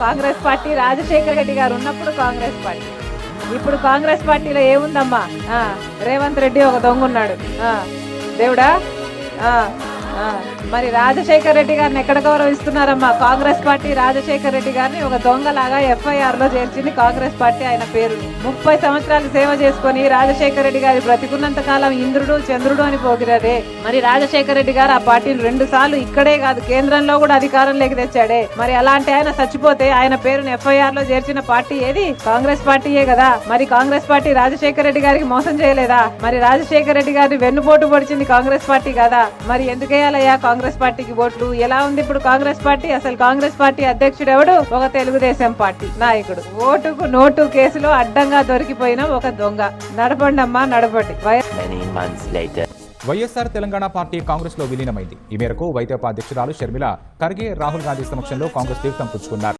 Congress party Rajasekhara Reddy గారు ఉన్నప్పుడు Congress party, ఇప్పుడు కాంగ్రెస్ పార్టీలో ఏముందమ్మా? రేవంత్ రెడ్డి ఒక దొంగ ఉన్నాడు. దేవుడా, మరి రాజశేఖర రెడ్డి గారిని ఎక్కడ గౌరవిస్తున్నారమ్మా? కాంగ్రెస్ పార్టీ రాజశేఖర రెడ్డి గారిని ఒక దొంగలాగా FIR లో చేర్చింది కాంగ్రెస్ పార్టీ. ఆయన పేరు 30 సంవత్సరాలు సేవ చేసుకుని రాజశేఖర రెడ్డి గారి బ్రతికున్నంత కాలం ఇంద్రుడు చంద్రుడు అని పోగిరదే. మరి రాజశేఖర రెడ్డి గారు ఆ పార్టీని 2 సార్లు ఇక్కడే కాదు కేంద్రంలో కూడా అధికారంలోకి తెచ్చాడే. మరి అలాంటి ఆయన చచ్చిపోతే ఆయన పేరుని FIR లో చేర్చిన పార్టీ ఏది? కాంగ్రెస్ పార్టీయే కదా. మరి కాంగ్రెస్ పార్టీ రాజశేఖర రెడ్డి గారికి మోసం చేయలేదా? మరి రాజశేఖర రెడ్డి గారిని వెన్నుపోటు పొడిచింది కాంగ్రెస్ పార్టీ కదా. మరి ఎందుకేయాలయ్యా కాంగ్రెస్ పార్టీకి ఓట్లు? ఎలా ఉంది ఇప్పుడు కాంగ్రెస్ పార్టీ? అసలు కాంగ్రెస్ పార్టీ అధ్యక్షుడు ఎవడు? ఒక తెలుగుదేశం పార్టీ నాయకుడు. ఓటుకు నోటు కేసులో అడ్డంగా దొరికిపోయిన ఒక దొంగ. నడపండి అమ్మా, నడపండి. వైఎస్ఆర్ తెలంగాణ పార్టీ కాంగ్రెస్ లో విలీనమైంది. ఈ మేరకు వైతేపా అధ్యక్షురాలు షర్మిల ఖర్గే రాహుల్ గాంధీ సమక్షంలో కాంగ్రెస్ తీర్థం పుచ్చుకున్నారు.